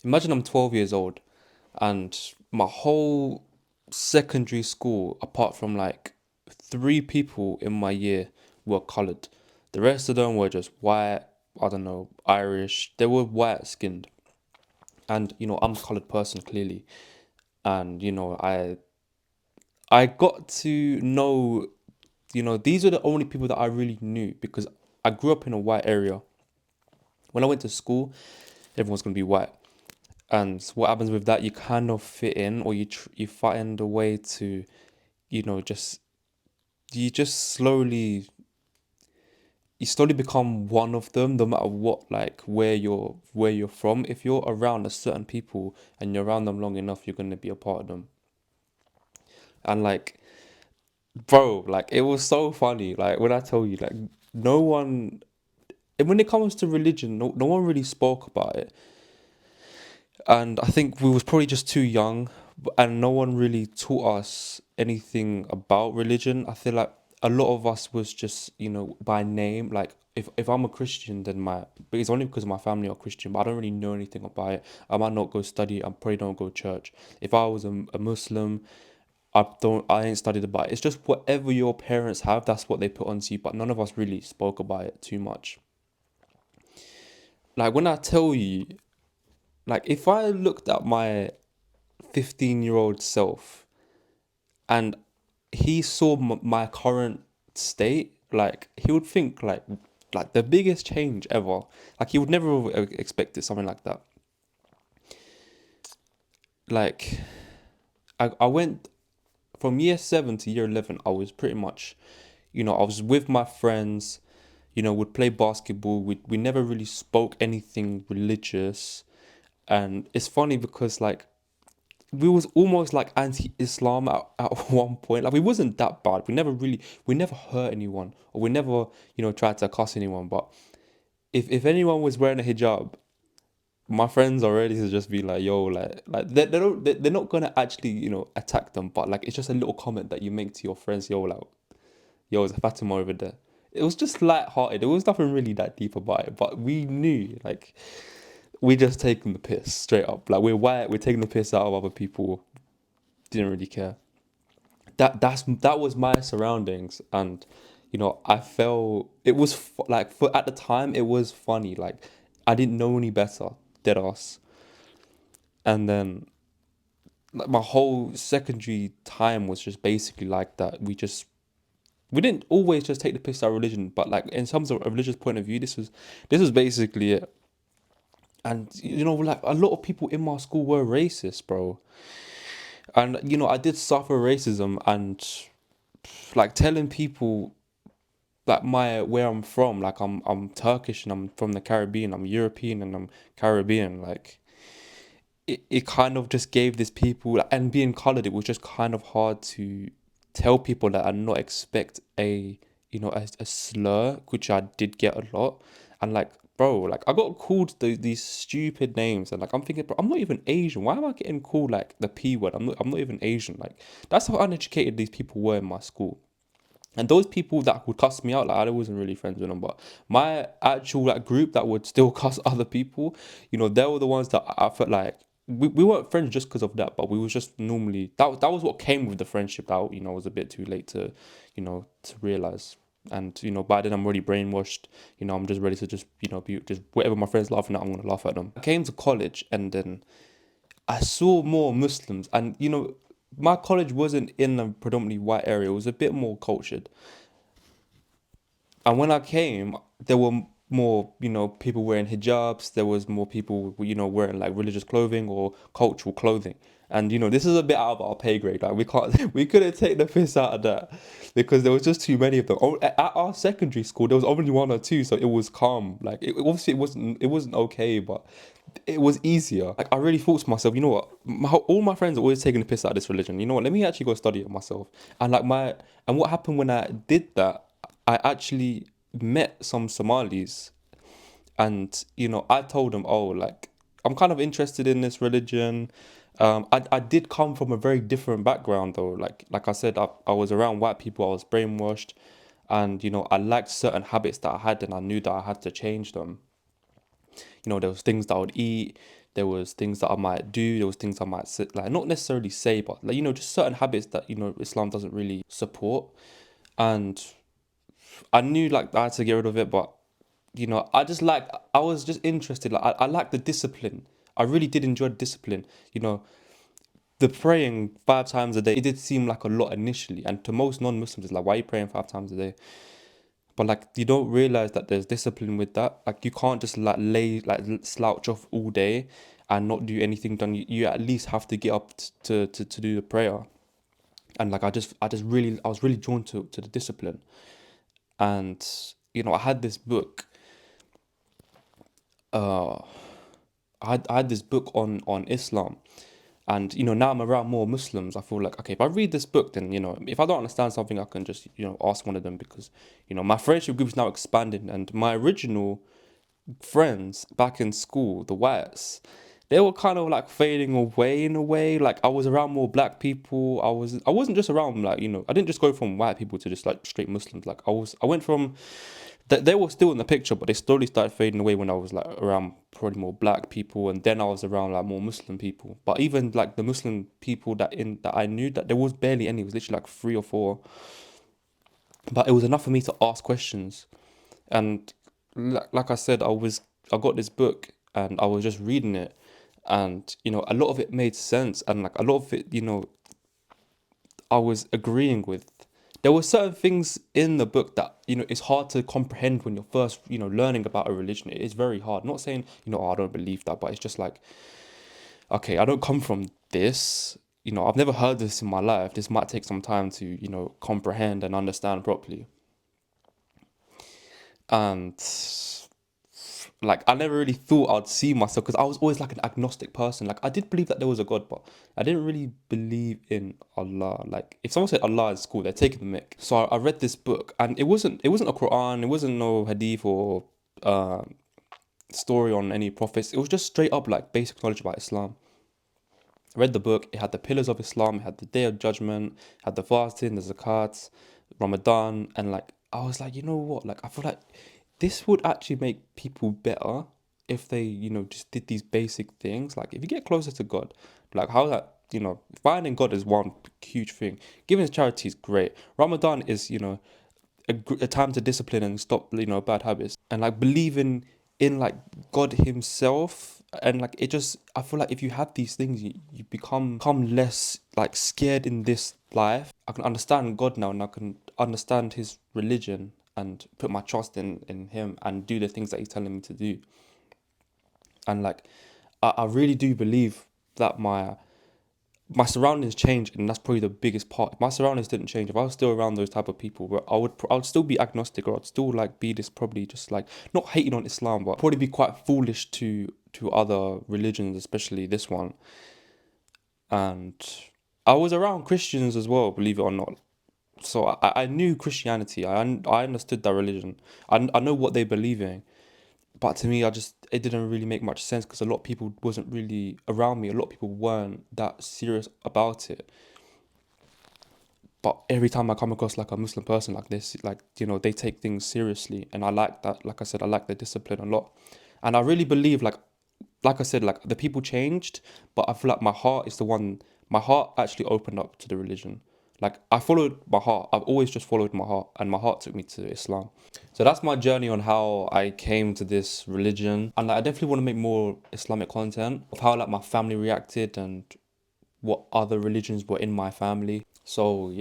Imagine I'm 12 years old and my whole secondary school, apart from like three people in my year, were coloured. The rest of them were just white, I don't know, Irish. They were white skinned. And I'm a coloured person clearly. And I got to know, these are the only people that I really knew because I grew up in a white area. When I went to school, everyone's gonna be white. And what happens with that? You kind of fit in, or you find a way to, just you just slowly become one of them, no matter what, like where you're from. If you're around a certain people and you're around them long enough, you're gonna be a part of them. And like, bro, like it was so funny. Like when I tell you, like no one, and when it comes to religion, no one really spoke about it. And I think we was probably just too young, and no one really taught us anything about religion. I feel like a lot of us was just by name. Like if I'm a Christian, then but it's only because my family are Christian, but I don't really know anything about it. I might not go study. I probably don't go to church. If I was a Muslim, I ain't studied about it. It's just whatever your parents have, that's what they put onto you. But none of us really spoke about it too much. Like when I tell you, like if I looked at my 15-year-old self and he saw my current state, like he would think like the biggest change ever. Like he would never have expected something like that. Like I went from year 7 to year 11. I was pretty much, I was with my friends. Would play basketball. We never really spoke anything religious, and it's funny because like we was almost like anti-Islam at one point. Like we wasn't that bad. We never hurt anyone, or we never tried to cuss anyone. But if anyone was wearing a hijab, my friends are ready to just be like, yo, like they're not gonna actually attack them, but like it's just a little comment that you make to your friends, yo, like, yo, there's a Fatima over there. It was just light-hearted. There was nothing really that deep about it, but we knew like we just taking the piss straight up. Like we're white, we're taking the piss out of other people. Didn't really care. That was my surroundings, and I felt it was like for at the time it was funny. Like I didn't know any better, dead ass. And then like my whole secondary time was just basically like that. We didn't always just take the piss out of religion, but like in terms of a religious point of view, this was basically it. And like a lot of people in my school were racist, bro. And I did suffer racism, and like telling people like my where I'm from, like I'm Turkish and I'm from the Caribbean, I'm European and I'm Caribbean, like it kind of just gave this people and being colored, it was just kind of hard to tell people that and not expect a slur, which I did get a lot. And like bro, like I got called these stupid names, and like I'm thinking, bro, I'm not even Asian. Why am I getting called like the P word? I'm not even Asian. Like that's how uneducated these people were in my school. And those people that would cuss me out, like I wasn't really friends with them, but my actual like group that would still cuss other people, they were the ones that I felt like we weren't friends just because of that, but we was just normally that was what came with the friendship that was a bit too late to realize. And by then I'm already brainwashed. I'm just ready to just be just whatever my friends laughing at, I'm gonna laugh at them. I came to college and then I saw more Muslims, and my college wasn't in a predominantly white area. It was a bit more cultured. And when I came, there were more, people wearing hijabs. There was more people, wearing like religious clothing or cultural clothing. And this is a bit out of our pay grade. Like we can't, we couldn't take the piss out of that because there was just too many of them. At our secondary school, there was only one or two, so it was calm. Like obviously it wasn't okay, but it was easier. Like I really thought to myself, you know what? All my friends are always taking the piss out of this religion. You know what? Let me actually go study it myself. And like and what happened when I did that? I actually met some Somalis, and I told them, oh, like I'm kind of interested in this religion. I did come from a very different background though. Like I said, I was around white people. I was brainwashed, and I liked certain habits that I had, and I knew that I had to change them. There was things that I would eat, There was things that I might do. There was things I might say, like not necessarily say, but like just certain habits that Islam doesn't really support. And I knew like I had to get rid of it, but I was just interested. Like I like the discipline. I really did enjoy the discipline. You know, the praying 5 times a day. It did seem like a lot initially, and to most non-Muslims, it's like, why are you praying 5 times a day? But like you don't realize that there's discipline with that. Like you can't just like slouch off all day and not do anything done. You at least have to get up to do the prayer. And like I was really drawn to the discipline. And I had this book. Uh, I had this book on Islam. And now I'm around more Muslims. I feel like, okay, if I read this book, then if I don't understand something, I can just ask one of them, because my friendship group is now expanding, and my original friends back in school, the whites, they were kind of like fading away in a way. Like I was around more black people. I wasn't just around like I didn't just go from white people to just like straight Muslims. Like I went from they were still in the picture, but they slowly started fading away when I was like around probably more black people, and then I was around like more Muslim people. But even like the Muslim people that I knew, that there was barely any. It was literally like 3 or 4, but it was enough for me to ask questions. And like I said, I got this book and I was just reading it, and a lot of it made sense, and like a lot of it I was agreeing with. There were certain things in the book that it's hard to comprehend when you're first learning about a religion. It is very hard. Not saying oh, I don't believe that, but it's just like, okay, I don't come from this. I've never heard this in my life. This might take some time to comprehend and understand properly. And like I never really thought I'd see myself, because I was always like an agnostic person. Like I did believe that there was a God, but I didn't really believe in Allah. Like if someone said Allah in school, they're taking the mick. So I read this book, and it wasn't a Quran, it wasn't no hadith or uh, story on any prophets. It was just straight up like basic knowledge about Islam. I read the book. It had the pillars of Islam. It had the Day of Judgment. Had the fasting, the zakat, Ramadan, and like I was like, you know what? Like I feel like this would actually make people better if they, just did these basic things. Like if you get closer to God, like how that, finding God is one huge thing. Giving to charity is great. Ramadan is, a time to discipline and stop, bad habits, and like believing in like God Himself. And like it just, I feel like if you have these things, you become less like scared in this life. I can understand God now, and I can understand His religion, and put my trust in Him and do the things that He's telling me to do. And like I really do believe that my surroundings changed, and that's probably the biggest part. If my surroundings didn't change, if I was still around those type of people, I would still be agnostic, or I'd still like be this, probably just like not hating on Islam, but probably be quite foolish to other religions, especially this one. And I was around Christians as well, believe it or not. So I knew Christianity. I understood that religion. I know what they believe in. But to me, it didn't really make much sense, because a lot of people wasn't really around me. A lot of people weren't that serious about it. But every time I come across like a Muslim person like this, like they take things seriously, and I like that. Like I said, I like the discipline a lot, and I really believe like I said, like the people changed, but I feel like my heart is the one. My heart actually opened up to the religion. Like I followed my heart. I've always just followed my heart, and my heart took me to Islam. So that's my journey on how I came to this religion, and like, I definitely want to make more Islamic content of how like my family reacted and what other religions were in my family. So yeah.